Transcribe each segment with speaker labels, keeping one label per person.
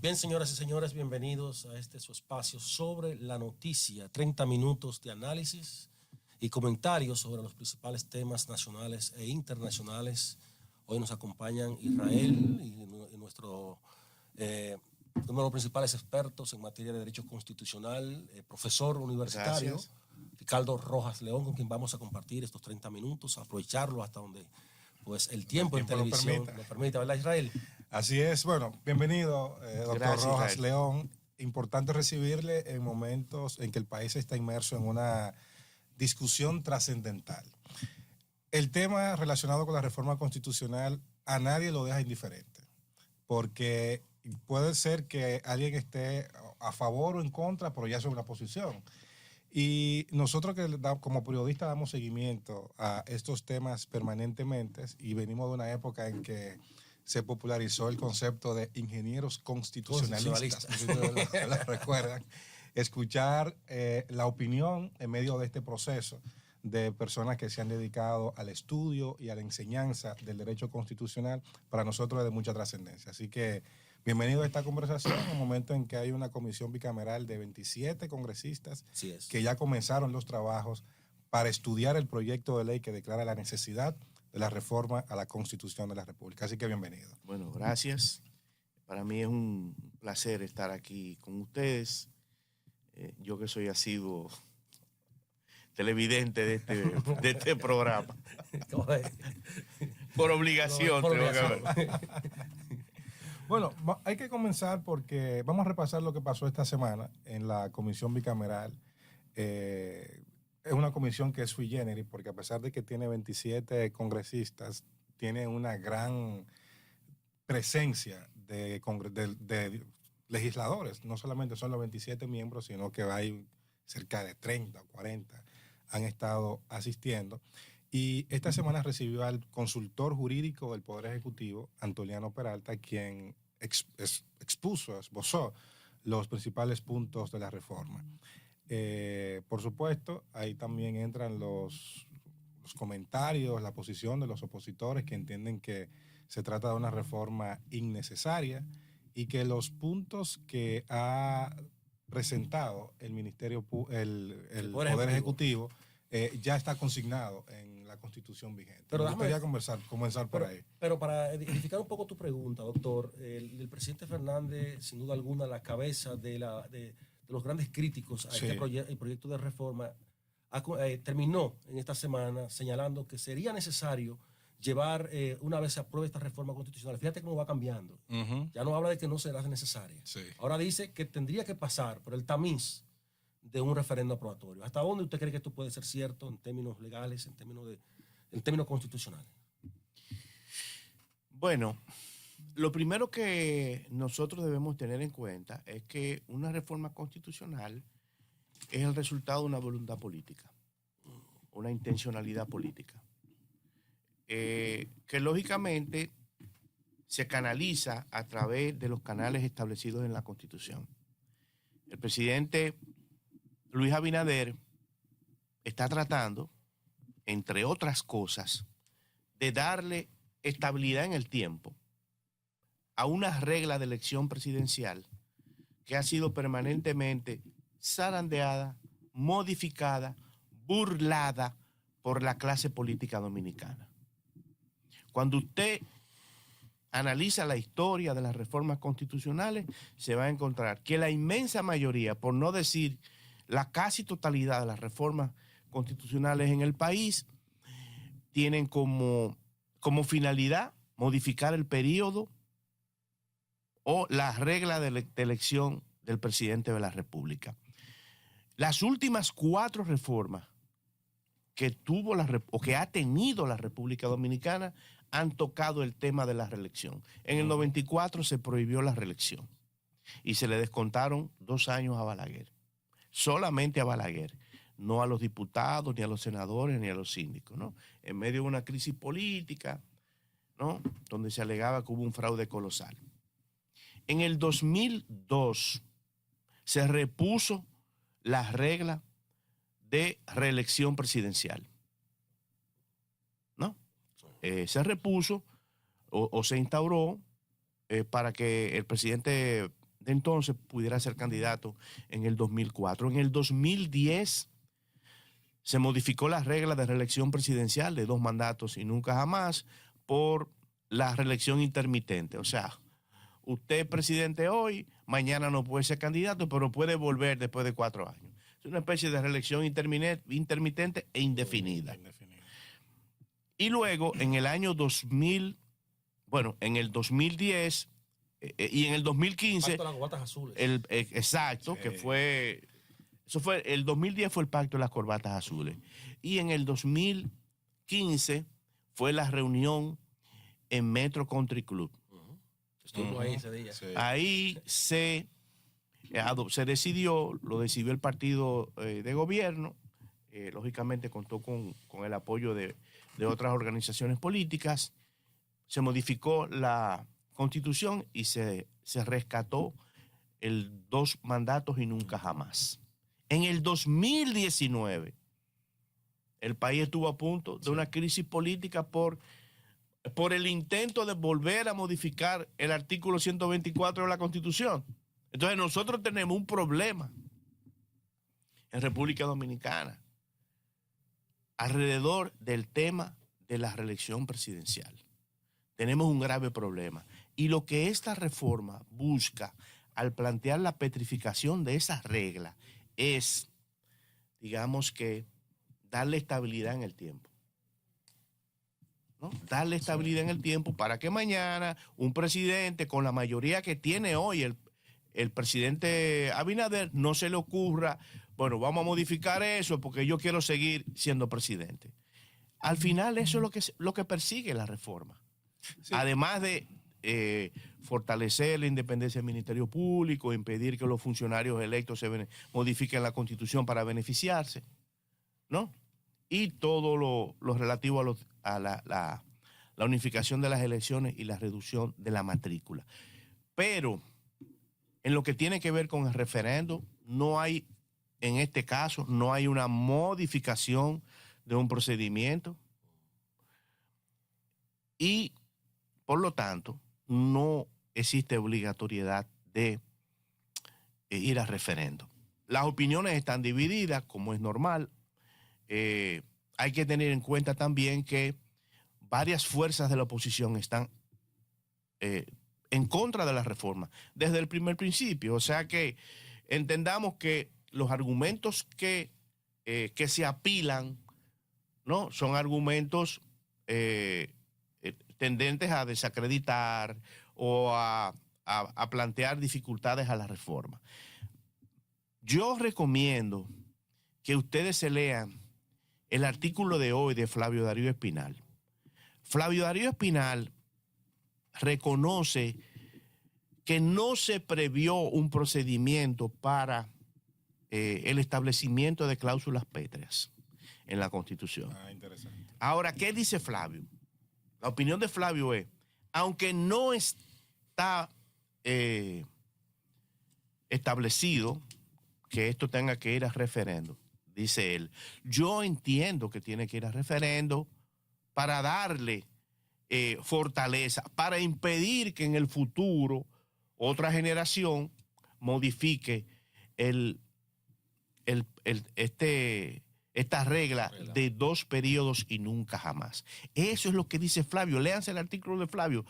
Speaker 1: Bien, señoras y señores, bienvenidos a este su espacio sobre la noticia. 30 minutos de análisis y comentarios sobre los principales temas nacionales e internacionales. Hoy nos acompañan Israel y nuestro uno de los principales expertos en materia de derecho constitucional, profesor universitario,
Speaker 2: Gracias.
Speaker 1: Ricardo Rojas León, con quien vamos a compartir estos 30 minutos, aprovecharlo hasta donde pues el tiempo en televisión lo permita, ¿verdad, Israel?
Speaker 3: Así es. Bueno, bienvenido, doctor
Speaker 2: Gracias,
Speaker 3: Rojas
Speaker 2: Israel.
Speaker 3: León. Importante recibirle en momentos en que el país está inmerso en una discusión trascendental. El tema relacionado con la reforma constitucional a nadie lo deja indiferente, porque puede ser que alguien esté a favor o en contra, pero ya sobre una posición. Y nosotros como periodistas damos seguimiento a estos temas permanentemente y venimos de una época en que se popularizó el concepto de ingenieros constitucionalistas, ¿lo recuerdan? Escuchar la opinión en medio de este proceso de personas que se han dedicado al estudio y a la enseñanza del derecho constitucional, para nosotros es de mucha trascendencia. Así que bienvenido a esta conversación en un momento en que hay una comisión bicameral de 27 congresistas que ya comenzaron los trabajos para estudiar el proyecto de ley que declara la necesidad de la reforma a la Constitución de la República. Así que bienvenido.
Speaker 2: Bueno, gracias. Para mí es un placer estar aquí con ustedes. Yo que soy asiduo televidente de este programa. Por obligación.
Speaker 1: Por obligación.
Speaker 3: Bueno, hay que comenzar porque vamos a repasar lo que pasó esta semana en la comisión bicameral. Es una comisión que es sui generis porque a pesar de que tiene 27 congresistas, tiene una gran presencia de legisladores. No solamente son los 27 miembros, sino que hay cerca de 30 o 40 han estado asistiendo. Y esta semana recibió al consultor jurídico del Poder Ejecutivo, Antoliano Peralta, quien esbozó los principales puntos de la reforma. Por supuesto, ahí también entran los comentarios, la posición de los opositores que entienden que se trata de una reforma innecesaria y que los puntos que ha presentado el Ministerio, el Poder Ejecutivo ya está consignado en la Constitución vigente.
Speaker 1: Pero
Speaker 3: me gustaría comenzar por ahí.
Speaker 1: Pero para edificar un poco tu pregunta, doctor, el presidente Fernández, sin duda alguna, la cabeza de los grandes críticos a este proyecto de reforma, terminó en esta semana señalando que sería necesario llevar, una vez se apruebe esta reforma constitucional, fíjate cómo va cambiando. Ya no habla de que no será necesaria. Ahora dice que tendría que pasar por el tamiz de un referendo aprobatorio. ¿Hasta dónde usted cree que esto puede ser cierto en términos legales, en términos constitucionales?
Speaker 2: Bueno, lo primero que nosotros debemos tener en cuenta es que una reforma constitucional es el resultado de una voluntad política, una intencionalidad política, que lógicamente se canaliza a través de los canales establecidos en la Constitución. El presidente Luis Abinader está tratando, entre otras cosas, de darle estabilidad en el tiempo a una regla de elección presidencial que ha sido permanentemente zarandeada, modificada, burlada por la clase política dominicana. Cuando usted analiza la historia de las reformas constitucionales, se va a encontrar que la inmensa mayoría, por no decir la casi totalidad de las reformas constitucionales en el país, tienen como finalidad modificar el periodo o la regla de elección del presidente de la República. Las últimas 4 reformas que tuvo o que ha tenido la República Dominicana han tocado el tema de la reelección. En el 94 se prohibió la reelección y se le descontaron 2 años a Balaguer. Solamente a Balaguer, no a los diputados, ni a los senadores, ni a los síndicos, ¿no? En medio de una crisis política, ¿no?, donde se alegaba que hubo un fraude colosal. En el 2002 se repuso la regla de reelección presidencial, ¿no? Se repuso o se instauró para que el presidente de entonces pudiera ser candidato en el 2004. En el 2010 se modificó la regla de reelección presidencial de 2 mandatos y nunca jamás por la reelección intermitente. O sea, usted es presidente hoy, mañana no puede ser candidato, pero puede volver después de 4 años. Es una especie de reelección intermitente e indefinida. Y luego, en el año 2000, bueno, en el 2010 y en el 2015...
Speaker 1: Pacto de las corbatas azules.
Speaker 2: Exacto,
Speaker 3: Sí.
Speaker 2: que fue... Eso fue, el 2010 fue el pacto de las corbatas azules. Y en el 2015 fue la reunión en Metro Country Club.
Speaker 1: Estuvo ahí ese día.
Speaker 3: Sí.
Speaker 2: Ahí se decidió, lo decidió el partido de gobierno, lógicamente contó con el apoyo de otras organizaciones políticas, se modificó la constitución y se rescató el 2 mandatos y nunca jamás. En el 2019, el país estuvo a punto de una crisis política por el intento de volver a modificar el artículo 124 de la Constitución. Entonces nosotros tenemos un problema en República Dominicana alrededor del tema de la reelección presidencial. Tenemos un grave problema. Y lo que esta reforma busca al plantear la petrificación de esas reglas es, digamos que, darle estabilidad en el tiempo. ¿No? Darle estabilidad en el tiempo para que mañana un presidente con la mayoría que tiene hoy el presidente Abinader no se le ocurra, bueno, vamos a modificar eso porque yo quiero seguir siendo presidente. Al final eso es lo que persigue la reforma. Sí. Además de fortalecer la independencia del Ministerio Público, impedir que los funcionarios electos modifiquen la Constitución para beneficiarse, ¿no? Y todo lo relativo a la unificación de las elecciones y la reducción de la matrícula. Pero en lo que tiene que ver con el referendo, no hay, en este caso, no hay una modificación de un procedimiento y, por lo tanto, no existe obligatoriedad de ir a referendo. Las opiniones están divididas, como es normal. Hay que tener en cuenta también que varias fuerzas de la oposición están en contra de la reforma desde el primer principio. O sea que entendamos que los argumentos que se apilan, ¿no? Son argumentos tendentes a desacreditar o a plantear dificultades a la reforma. Yo recomiendo que ustedes se lean el artículo de hoy de Flavio Darío Espinal. Flavio Darío Espinal reconoce que no se previó un procedimiento para el establecimiento de cláusulas pétreas en la Constitución.
Speaker 3: Interesante.
Speaker 2: Ahora, ¿qué dice Flavio? La opinión de Flavio es, aunque no está establecido que esto tenga que ir a referendo, dice él, yo entiendo que tiene que ir a referendo para darle fortaleza, para impedir que en el futuro otra generación modifique esta regla de 2 periodos y nunca jamás. Eso es lo que dice Flavio. Léanse el artículo de Flavio.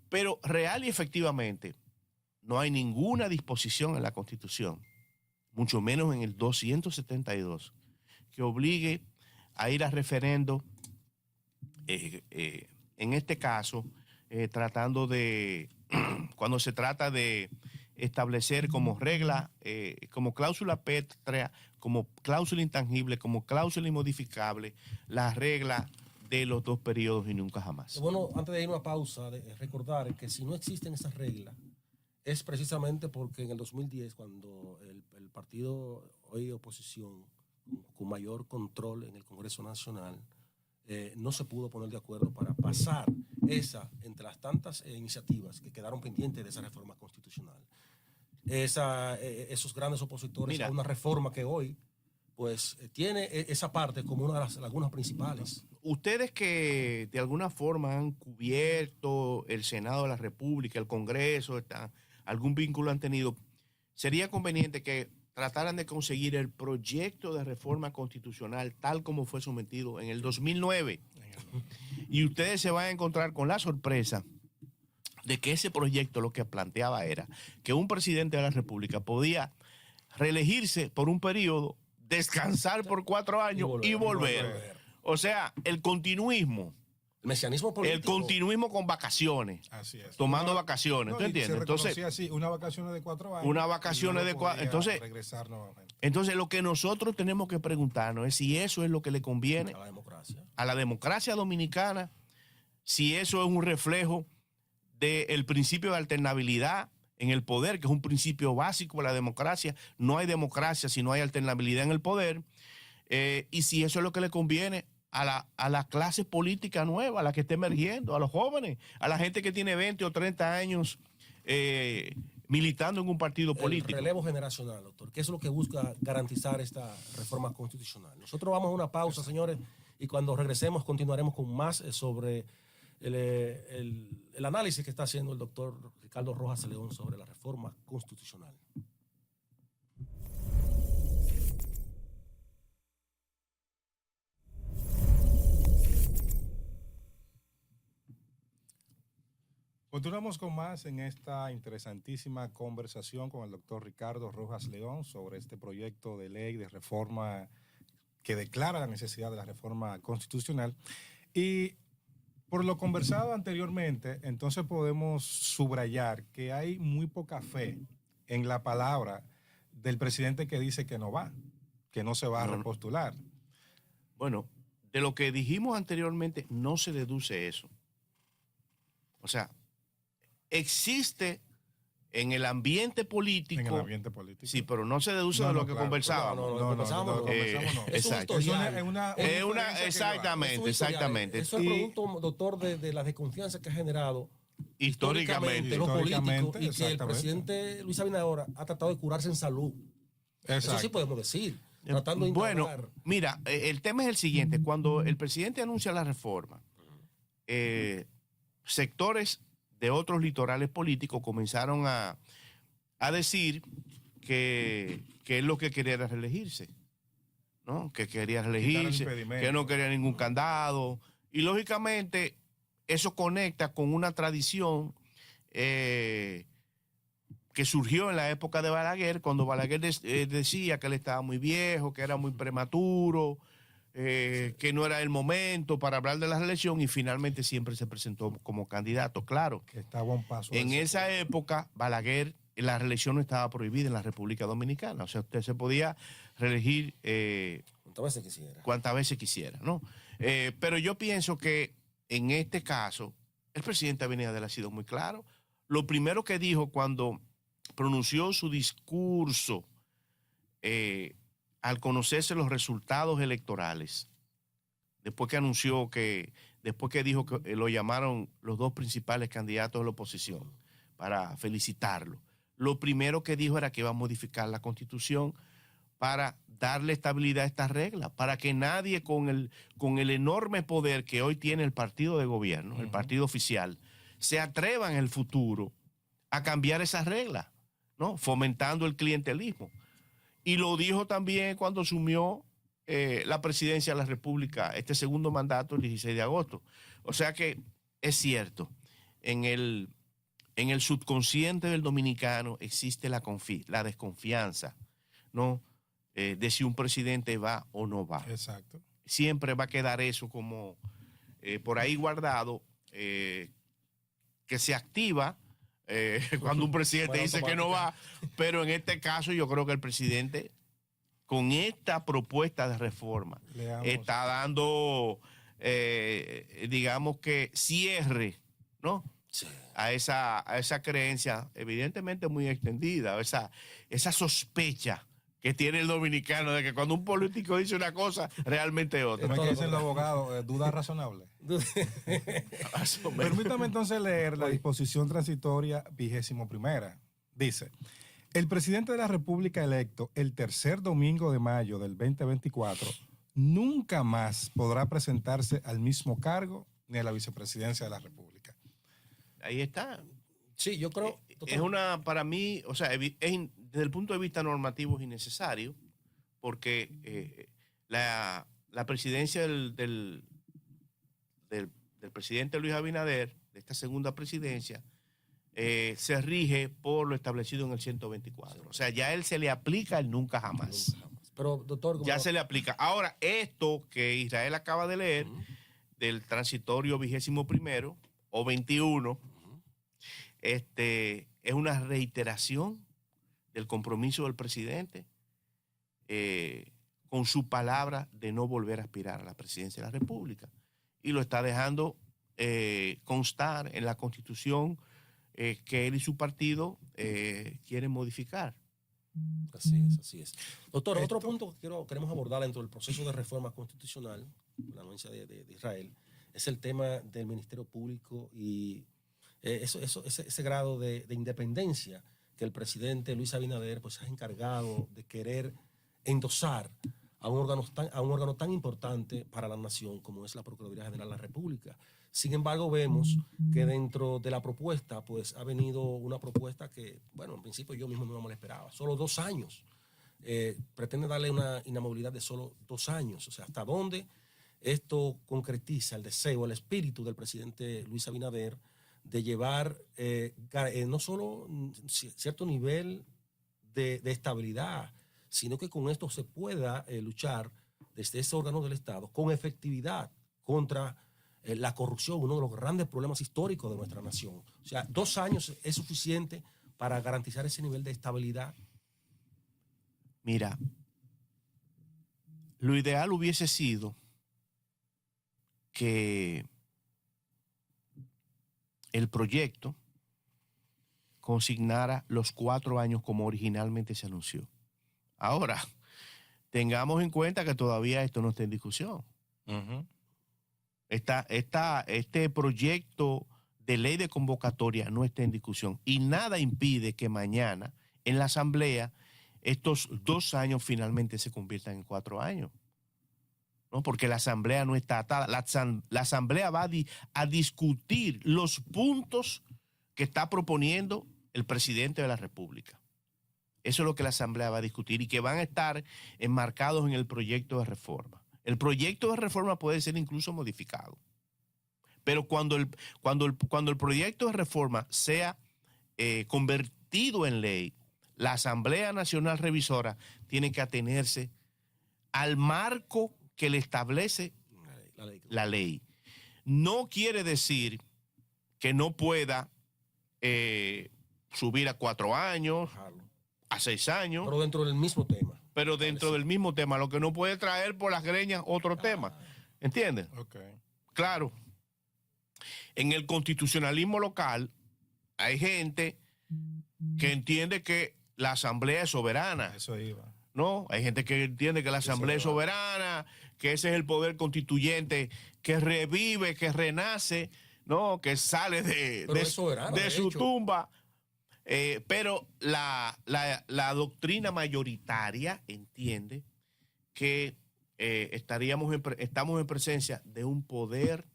Speaker 2: Pero real y efectivamente no hay ninguna disposición en la Constitución, mucho menos en el 272, que obligue a ir a referendo, en este caso, tratando de, cuando se trata de establecer como regla, como cláusula pétrea, como cláusula intangible, como cláusula inmodificable, la regla de los 2 periodos y nunca jamás.
Speaker 1: Bueno, antes de ir a una pausa, recordar que si no existen esas reglas, es precisamente porque en el 2010, cuando el partido hoy de oposición, con mayor control en el Congreso Nacional, no se pudo poner de acuerdo para pasar entre las tantas iniciativas que quedaron pendientes de esa reforma constitucional. Esos grandes opositores a una reforma que hoy pues tiene esa parte como una de las lagunas principales.
Speaker 2: Ustedes que de alguna forma han cubierto el Senado de la República, el Congreso, algún vínculo han tenido, sería conveniente que trataran de conseguir el proyecto de reforma constitucional tal como fue sometido en el 2009. Y ustedes se van a encontrar con la sorpresa de que ese proyecto lo que planteaba era que un presidente de la República podía reelegirse por un periodo, descansar por 4 años y volver. O sea, el continuismo.
Speaker 1: El mesianismo político.
Speaker 2: El continuismo con vacaciones.
Speaker 3: Así es.
Speaker 2: Tomando vacaciones.
Speaker 3: No,
Speaker 2: ¿Tú entiendes?
Speaker 3: Entonces, así, unas vacaciones de 4 años.
Speaker 2: Unas vacaciones de 4 años. Entonces,
Speaker 3: regresar nuevamente.
Speaker 2: Entonces, lo que nosotros tenemos que preguntarnos es si eso es lo que le conviene a la democracia dominicana, si eso es un reflejo del principio de alternabilidad en el poder, que es un principio básico de la democracia. No hay democracia si no hay alternabilidad en el poder. Y si eso es lo que le conviene a la clase política nueva, a la que está emergiendo, a los jóvenes, a la gente que tiene 20 o 30 años militando en un partido político.
Speaker 1: El relevo generacional, doctor, que es lo que busca garantizar esta reforma constitucional. Nosotros vamos a una pausa, señores, y cuando regresemos continuaremos con más sobre el análisis que está haciendo el doctor Ricardo Rojas León sobre la reforma constitucional.
Speaker 3: Continuamos con más en esta interesantísima conversación con el doctor Ricardo Rojas León sobre este proyecto de ley de reforma que declara la necesidad de la reforma constitucional. Y por lo conversado anteriormente, entonces podemos subrayar que hay muy poca fe en la palabra del presidente que dice que no va, que no se va a repostular.
Speaker 2: Bueno, de lo que dijimos anteriormente no se deduce eso. O sea, existe en el ambiente político.
Speaker 3: En el ambiente político.
Speaker 2: Sí, pero no se deduce de lo que conversábamos.
Speaker 3: No.
Speaker 2: Exacto. Exactamente.
Speaker 1: Eso es producto, doctor, de la desconfianza que ha generado
Speaker 2: históricamente
Speaker 1: los políticos y que el presidente Luis Abinader ha tratado de curarse en salud. Exacto. Eso sí podemos decir. Tratando de
Speaker 2: bueno, mira, el tema es el siguiente. Cuando el presidente anuncia la reforma, sectores de otros litorales políticos comenzaron a decir que él lo que quería era reelegirse, ¿no? Que quería reelegirse, que no quería ningún candado. Y lógicamente eso conecta con una tradición que surgió en la época de Balaguer, cuando Balaguer decía que él estaba muy viejo, que era muy prematuro, que no era el momento para hablar de la reelección, y finalmente siempre se presentó como candidato. Claro,
Speaker 3: que estaba un paso
Speaker 2: en esa época Balaguer, la reelección no estaba prohibida en la República Dominicana. O sea, usted se podía reelegir cuantas veces quisiera, ¿no? Pero yo pienso que en este caso el presidente Abinader ha sido muy claro. Lo primero que dijo cuando pronunció su discurso al conocerse los resultados electorales, después que anunció después que dijo que lo llamaron los dos principales candidatos de la oposición para felicitarlo, lo primero que dijo era que iba a modificar la Constitución para darle estabilidad a estas reglas, para que nadie con el enorme poder que hoy tiene el partido de gobierno, el partido oficial, se atreva en el futuro a cambiar esas reglas, ¿no? Fomentando el clientelismo. Y lo dijo también cuando asumió la presidencia de la República, este segundo mandato, el 16 de agosto. O sea que es cierto, en el subconsciente del dominicano existe la desconfianza, ¿no? De si un presidente va o no va.
Speaker 3: Exacto.
Speaker 2: Siempre va a quedar eso como por ahí guardado, que se activa cuando un presidente dice que no va, pero en este caso yo creo que el presidente con esta propuesta de reforma está dando, digamos que cierre, ¿no? Sí. A esa creencia evidentemente muy extendida, esa sospecha que tiene el dominicano de que cuando un político dice una cosa, realmente es otra.
Speaker 3: ¿Cómo es que dicen los abogados? ¿Duda razonable? Permítame entonces leer la disposición transitoria 21ª. Dice: el presidente de la República electo el tercer domingo de mayo del 2024 nunca más podrá presentarse al mismo cargo ni a la vicepresidencia de la República.
Speaker 2: Ahí está.
Speaker 1: Sí, yo creo...
Speaker 2: Es para mí, o sea, desde el punto de vista normativo es innecesario, porque la presidencia del presidente Luis Abinader, de esta segunda presidencia, se rige por lo establecido en el 124. O sea, ya a él se le aplica el nunca jamás.
Speaker 1: Pero, doctor...
Speaker 2: Ya se le aplica. Ahora, esto que Israel acaba de leer, del transitorio 21º o 21, es una reiteración del compromiso del presidente con su palabra de no volver a aspirar a la presidencia de la República. Y lo está dejando constar en la Constitución que él y su partido quieren modificar.
Speaker 1: Así es, así es. Doctor, otro punto que queremos abordar dentro del proceso de reforma constitucional, la anuencia de Israel, es el tema del Ministerio Público y ese grado de independencia que el presidente Luis Abinader pues, ha encargado de querer endosar a un órgano tan importante para la nación como es la Procuraduría General de la República. Sin embargo, vemos que dentro de la propuesta, pues ha venido una propuesta que, bueno, en principio yo mismo no me la esperaba. Solo 2 años. Pretende darle una inamovilidad de solo 2 años. O sea, ¿hasta dónde esto concretiza el deseo, el espíritu del presidente Luis Abinader de llevar no solo cierto nivel de estabilidad, sino que con esto se pueda luchar desde ese órgano del Estado con efectividad contra la corrupción, uno de los grandes problemas históricos de nuestra nación? O sea, 2 años es suficiente para garantizar ese nivel de estabilidad.
Speaker 2: Mira, lo ideal hubiese sido que el proyecto consignara los 4 años como originalmente se anunció. Ahora, tengamos en cuenta que todavía esto no está en discusión. Este proyecto de ley de convocatoria no está en discusión y nada impide que mañana en la Asamblea estos 2 años finalmente se conviertan en 4 años. ¿No? Porque la Asamblea no está atada. La Asamblea va a discutir los puntos que está proponiendo el presidente de la República. Eso es lo que la Asamblea va a discutir y que van a estar enmarcados en el proyecto de reforma. El proyecto de reforma puede ser incluso modificado. Pero cuando el proyecto de reforma sea convertido en ley, la Asamblea Nacional Revisora tiene que atenerse al marco que le establece la ley. No quiere decir que no pueda subir a 4 años, a 6 años.
Speaker 1: Pero dentro del mismo tema.
Speaker 2: Pero dentro del mismo tema. Lo que no puede traer por las greñas otro tema. ¿Entiendes?
Speaker 3: Okay.
Speaker 2: Claro. En el constitucionalismo local hay gente que entiende que la Asamblea es soberana.
Speaker 3: Eso iba.
Speaker 2: No, hay gente que entiende que la Asamblea es soberana, que ese es el poder constituyente que revive, que renace, ¿no? Que sale de su tumba. Pero la doctrina mayoritaria entiende que estamos en presencia de un poder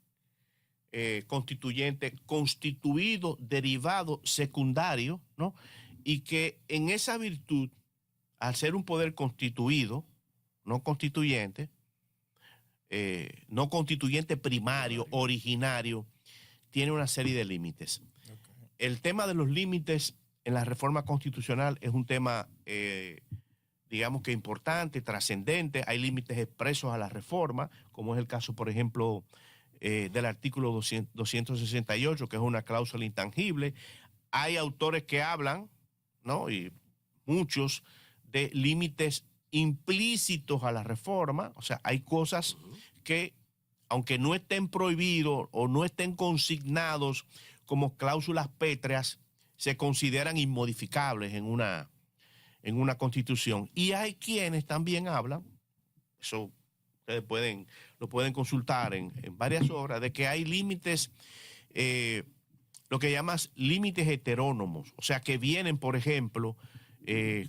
Speaker 2: constituyente constituido, derivado, secundario, ¿no? Y que en esa virtud, al ser un poder constituido, no constituyente primario, originario, tiene una serie de límites. Okay. El tema de los límites en la reforma constitucional es un tema, digamos que importante, trascendente. Hay límites expresos a la reforma, como es el caso, por ejemplo, del artículo 268, que es una cláusula intangible. Hay autores que hablan, ¿no? Y muchos, de límites implícitos a la reforma. O sea, hay cosas que, aunque no estén prohibidos o no estén consignados como cláusulas pétreas, se consideran inmodificables en una constitución. Y hay quienes también hablan, eso ustedes lo pueden consultar en varias obras, de que hay límites, lo que llamas límites heterónomos, o sea, que vienen, por ejemplo,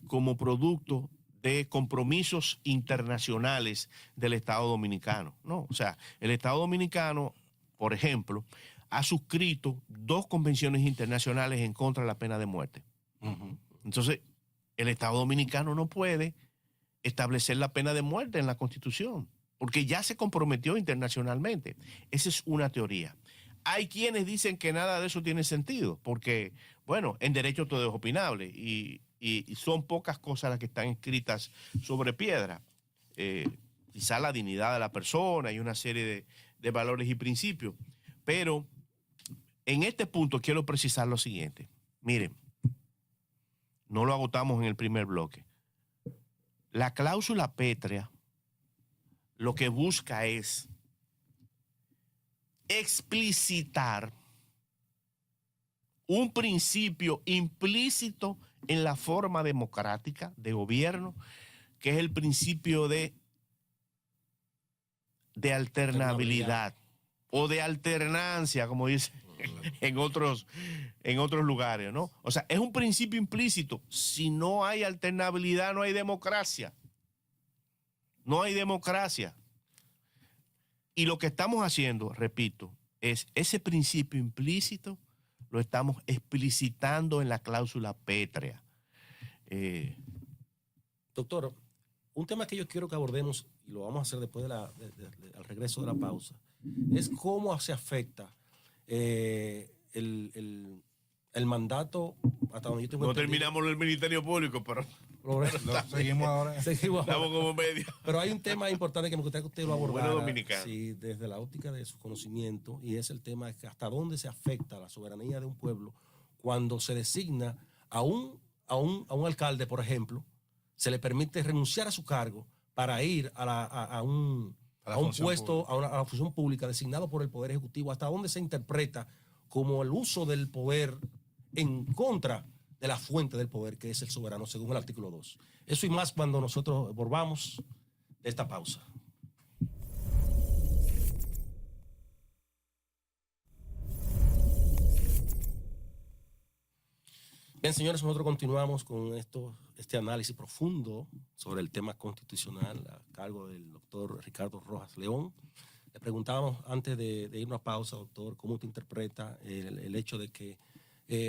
Speaker 2: como producto de compromisos internacionales del Estado Dominicano, ¿no? O sea, el Estado Dominicano, por ejemplo, ha suscrito 2 convenciones internacionales en contra de la pena de muerte. Entonces, el Estado Dominicano no puede establecer la pena de muerte en la Constitución, porque ya se comprometió internacionalmente. Esa es una teoría. Hay quienes dicen que nada de eso tiene sentido, porque, bueno, en derecho todo es opinable y son pocas cosas las que están escritas sobre piedra. Quizá la dignidad de la persona y una serie de valores y principios. Pero en este punto quiero precisar lo siguiente. Miren, no lo agotamos en el primer bloque. La cláusula pétrea lo que busca es explicitar un principio implícito en la forma democrática de gobierno, que es el principio de alternabilidad o de alternancia, como dice en otros lugares, ¿no? O sea, es un principio implícito. Si no hay alternabilidad, no hay democracia. No hay democracia. Y lo que estamos haciendo, repito, es ese principio implícito lo estamos explicitando en la cláusula pétrea.
Speaker 1: Doctor, un tema que yo quiero que abordemos, y lo vamos a hacer después al regreso de la pausa, es cómo se afecta el mandato hasta donde yo tengo
Speaker 2: No
Speaker 1: entendido.
Speaker 2: terminamos el Ministerio Público, pero
Speaker 3: Seguimos ahora.
Speaker 1: Seguimos ahora.
Speaker 2: estamos como medio.
Speaker 1: Pero hay un tema importante que me gustaría que usted lo abordara,
Speaker 2: Bueno, dominicano.
Speaker 1: sí, desde la óptica de su conocimiento, y es el tema de hasta dónde se afecta la soberanía de un pueblo cuando se designa a un alcalde, por ejemplo, se le permite renunciar a su cargo para ir a un puesto, a la función pública designado por el Poder Ejecutivo, hasta dónde se interpreta como el uso del poder en contra de la fuente del poder, que es el soberano, según el artículo 2. Eso y más cuando nosotros volvamos de esta pausa. Bien, señores, nosotros continuamos con este análisis profundo sobre el tema constitucional a cargo del doctor Ricardo Rojas León. Le preguntábamos antes de ir a una pausa, doctor, ¿cómo usted interpreta el hecho de que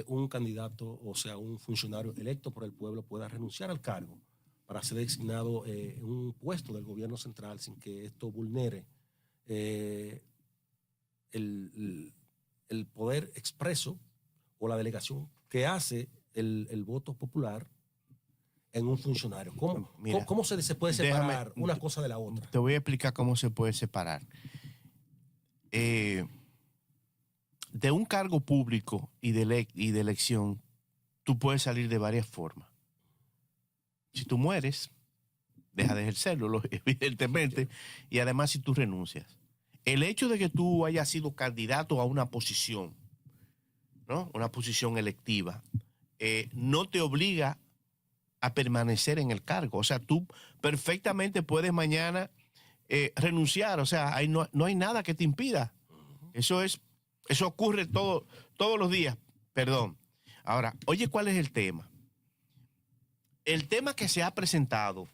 Speaker 1: un candidato, o sea, un funcionario electo por el pueblo pueda renunciar al cargo para ser designado en un puesto del gobierno central sin que esto vulnere el poder expreso o la delegación que hace el voto popular en un funcionario? ¿Cómo se puede separar una cosa de la otra?
Speaker 2: Te voy a explicar cómo se puede separar. De un cargo público y de elección, tú puedes salir de varias formas. Si tú mueres, deja de ejercerlo, evidentemente, y además si tú renuncias. El hecho de que tú hayas sido candidato a una posición, ¿no? Una posición electiva, no te obliga a permanecer en el cargo. O sea, tú perfectamente puedes mañana renunciar. O sea, no hay nada que te impida. Eso ocurre todos los días. Perdón. Ahora, oye, ¿cuál es el tema? El tema que se ha presentado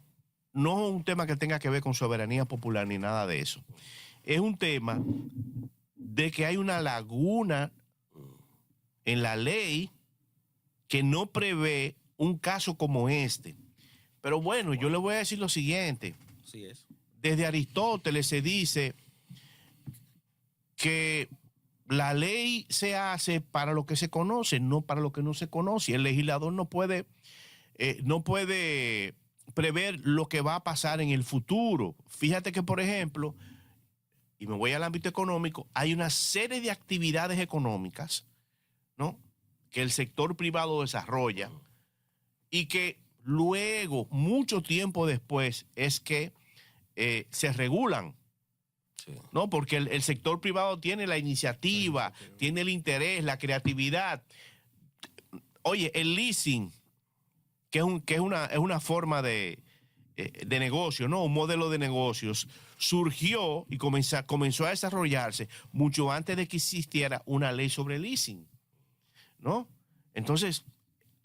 Speaker 2: no es un tema que tenga que ver con soberanía popular ni nada de eso. Es un tema de que hay una laguna en la ley que no prevé un caso como este. Pero bueno, yo le voy a decir lo siguiente.
Speaker 1: Así es.
Speaker 2: Desde Aristóteles se dice que la ley se hace para lo que se conoce, no para lo que no se conoce. El legislador no puede prever lo que va a pasar en el futuro. Fíjate que, por ejemplo, y me voy al ámbito económico, hay una serie de actividades económicas, ¿no?, que el sector privado desarrolla y que luego, mucho tiempo después, es que se regulan. Sí. ¿No? Porque el sector privado tiene la iniciativa, tiene el interés, la creatividad. Oye, el leasing, que es una forma de negocio, ¿no? Un modelo de negocios, surgió y comenzó a desarrollarse mucho antes de que existiera una ley sobre leasing, ¿no? Entonces,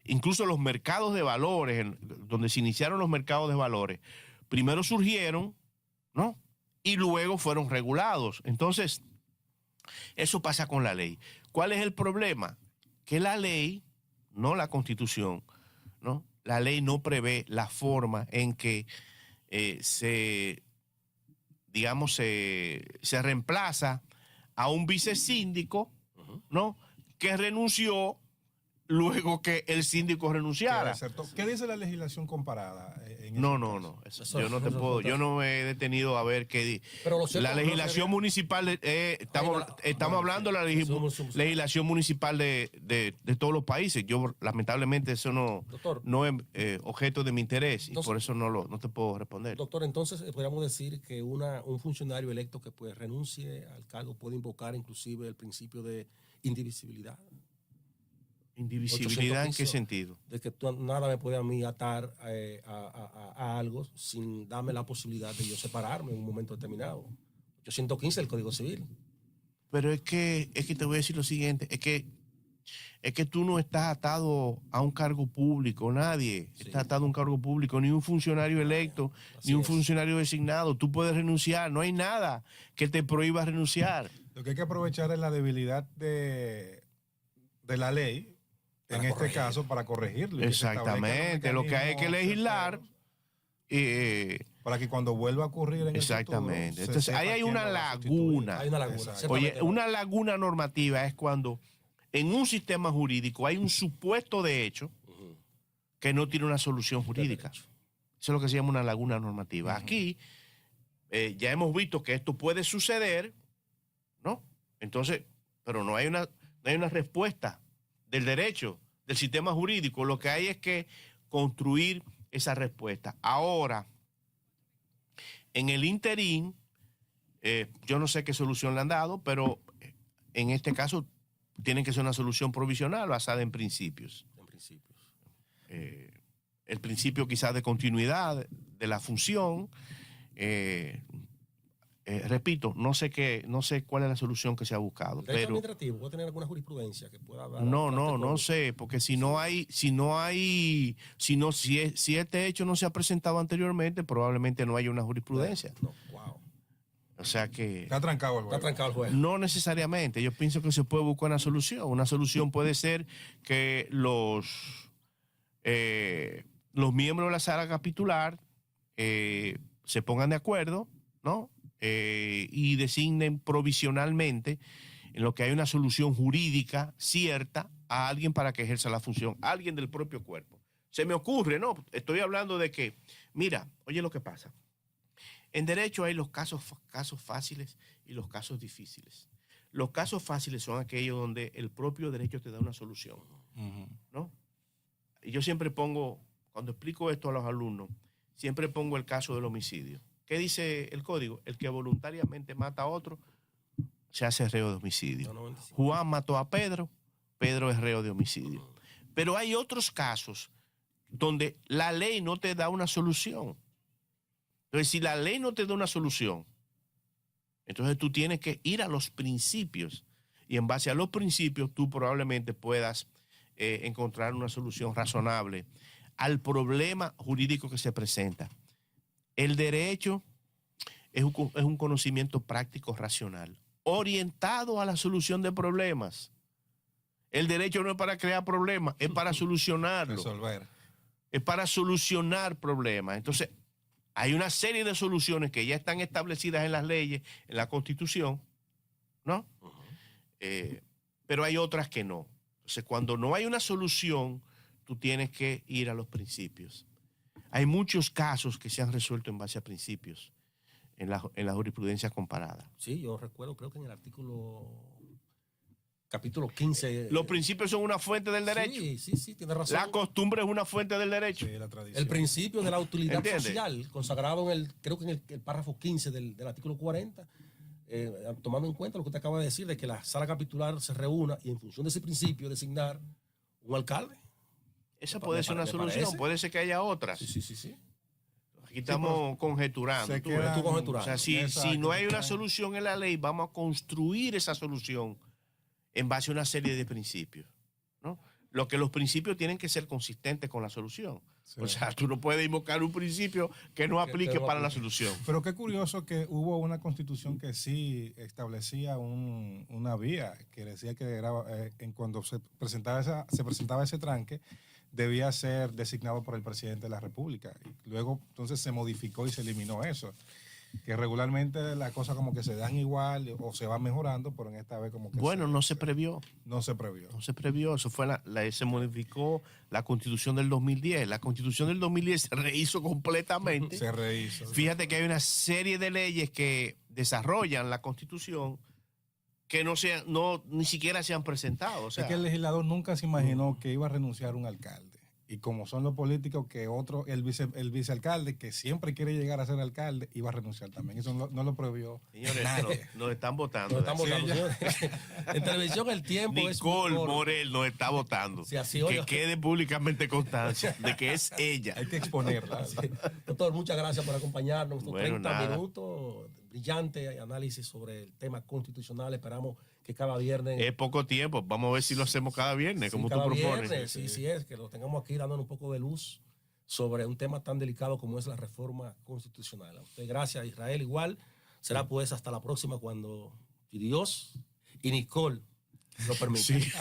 Speaker 2: incluso los mercados de valores, donde se iniciaron los mercados de valores, primero surgieron, ¿no?, y luego fueron regulados. Entonces, Eso pasa con la ley. ¿Cuál es el problema? Que la ley, no la Constitución, ¿no? La ley no prevé la forma en que se reemplaza a un vicesíndico, ¿no? Que renunció luego que el síndico renunciara.
Speaker 3: ¿Qué dice la legislación comparada?
Speaker 2: No. Yo no te puedo, yo no me he detenido a ver qué dice. La legislación municipal, estamos hablando de la legislación municipal de todos los países. Yo, lamentablemente, eso no es objeto de mi interés, entonces, y por eso no te puedo responder.
Speaker 1: Doctor, entonces podríamos decir que un funcionario electo que pues renuncie al cargo puede invocar inclusive el principio de indivisibilidad.
Speaker 2: ¿Indivisibilidad en qué sentido?
Speaker 1: De que nada me puede a mí atar a algo sin darme la posibilidad de yo separarme en un momento determinado. 815 del Código Civil.
Speaker 2: Pero es que te voy a decir lo siguiente, es que tú no estás atado a un cargo público, nadie está atado a un cargo público, ni un funcionario electo, ni un funcionario designado. Tú puedes renunciar, no hay nada que te prohíba renunciar.
Speaker 3: Lo que hay que aprovechar es la debilidad de la ley, en este caso, para corregirlo.
Speaker 2: Exactamente, lo que hay que legislar.
Speaker 3: Para que cuando vuelva a ocurrir en
Speaker 2: exactamente.
Speaker 3: el futuro,
Speaker 2: entonces, ahí hay una laguna.
Speaker 1: Hay una laguna.
Speaker 2: Oye, una laguna normativa es cuando en un sistema jurídico hay un supuesto de hecho que no tiene una solución jurídica. Eso es lo que se llama una laguna normativa. Aquí ya hemos visto que esto puede suceder, ¿no? Entonces, pero no hay una respuesta del derecho, del sistema jurídico. Lo que hay es que construir esa respuesta. Ahora, en el interín, yo no sé qué solución le han dado, pero en este caso tiene que ser una solución provisional basada en principios. El principio quizás de continuidad de la función. Repito, no sé cuál es la solución que se ha buscado.
Speaker 1: ¿Derecho administrativo puede tener alguna jurisprudencia que pueda dar?
Speaker 2: No sé, porque si este hecho no se ha presentado anteriormente, probablemente no haya una jurisprudencia. O sea que
Speaker 3: está trancado el juego.
Speaker 2: No necesariamente. Yo pienso que se puede buscar una solución. Una solución puede ser que los miembros de la sala capitular se pongan de acuerdo, ¿no? Y designen provisionalmente en lo que hay una solución jurídica cierta a alguien para que ejerza la función, alguien del propio cuerpo. Se me ocurre, ¿no? Estoy hablando de que, mira, oye lo que pasa. En derecho hay los casos fáciles y los casos difíciles. Los casos fáciles son aquellos donde el propio derecho te da una solución, ¿no? Y yo siempre pongo, cuando explico esto a los alumnos, siempre pongo el caso del homicidio. ¿Qué dice el código? El que voluntariamente mata a otro se hace reo de homicidio. Juan mató a Pedro, Pedro es reo de homicidio. Pero hay otros casos donde la ley no te da una solución. Entonces, si la ley no te da una solución, entonces tú tienes que ir a los principios y en base a los principios tú probablemente puedas encontrar una solución razonable al problema jurídico que se presenta. El derecho es un conocimiento práctico racional, orientado a la solución de problemas. El derecho no es para crear problemas, es para solucionarlos.
Speaker 3: Resolver.
Speaker 2: Es para solucionar problemas. Entonces, hay una serie de soluciones que ya están establecidas en las leyes, en la Constitución, ¿no? Pero hay otras que no. Entonces, cuando no hay una solución, tú tienes que ir a los principios. Hay muchos casos que se han resuelto en base a principios en la jurisprudencia comparada.
Speaker 1: Sí, yo recuerdo, creo que en el capítulo 15.
Speaker 2: Los principios son una fuente del derecho.
Speaker 1: Sí, tiene razón.
Speaker 2: La costumbre es una fuente del derecho.
Speaker 3: Sí, la tradición.
Speaker 1: El principio de la utilidad
Speaker 2: ¿Entiendes?
Speaker 1: social, consagrado creo que en el párrafo 15 del artículo 40, tomando en cuenta lo que usted acaba de decir, de que la sala capitular se reúna y en función de ese principio designar un alcalde.
Speaker 2: Esa puede ser una solución,
Speaker 1: parece.
Speaker 2: Puede ser que haya otras.
Speaker 1: Sí.
Speaker 2: Aquí estamos conjeturando.
Speaker 1: Conjeturando.
Speaker 2: O sea, si no hay una solución en la ley, vamos a construir esa solución en base a una serie de principios, ¿no? Lo que los principios tienen que ser consistentes con la solución.
Speaker 3: Sí.
Speaker 2: O sea, tú no puedes invocar un principio que no aplique
Speaker 1: no
Speaker 2: para la
Speaker 1: aplique.
Speaker 2: solución.
Speaker 3: Pero qué curioso que hubo una constitución que sí establecía una vía, que decía que era, cuando se presentaba ese tranque, debía ser designado por el presidente de la República. Y luego entonces se modificó y se eliminó eso. Que regularmente las cosas como que se dan igual o se van mejorando, pero en esta vez como que
Speaker 2: Bueno, no se previó.
Speaker 3: no se previó.
Speaker 2: No se previó. Eso fue se modificó la Constitución del 2010. La Constitución del 2010 se rehizo completamente.
Speaker 3: Se rehizo.
Speaker 2: Fíjate que hay una serie de leyes que desarrollan la Constitución que ni siquiera se han presentado. O sea,
Speaker 3: Es que el legislador nunca se imaginó que iba a renunciar un alcalde. Y como son los políticos que el vicealcalde, que siempre quiere llegar a ser alcalde, iba a renunciar también. Eso no lo previó
Speaker 2: señores,
Speaker 3: nadie.
Speaker 2: nos están votando.
Speaker 1: No estamos
Speaker 3: Sí,
Speaker 1: dando, señores. En televisión el tiempo es muy
Speaker 2: Nicole
Speaker 1: corto.
Speaker 2: Morel nos está votando.
Speaker 1: Sí, así,
Speaker 2: que
Speaker 1: oiga.
Speaker 2: quede públicamente constancia de que es ella.
Speaker 3: Hay que exponerla.
Speaker 1: Sí. Doctor, muchas gracias por acompañarnos. Estos
Speaker 2: Bueno,
Speaker 1: 30
Speaker 2: nada.
Speaker 1: minutos, brillante análisis sobre el tema constitucional. Esperamos que cada viernes...
Speaker 2: Es poco tiempo. Vamos a ver si lo hacemos cada viernes,
Speaker 1: sí,
Speaker 2: como
Speaker 1: cada
Speaker 2: tú propones.
Speaker 1: viernes, sí, es que lo tengamos aquí dándonos un poco de luz sobre un tema tan delicado como es la reforma constitucional. A usted, gracias, Israel. Igual será pues hasta la próxima cuando Dios y Nicole lo permitan.
Speaker 2: Sí.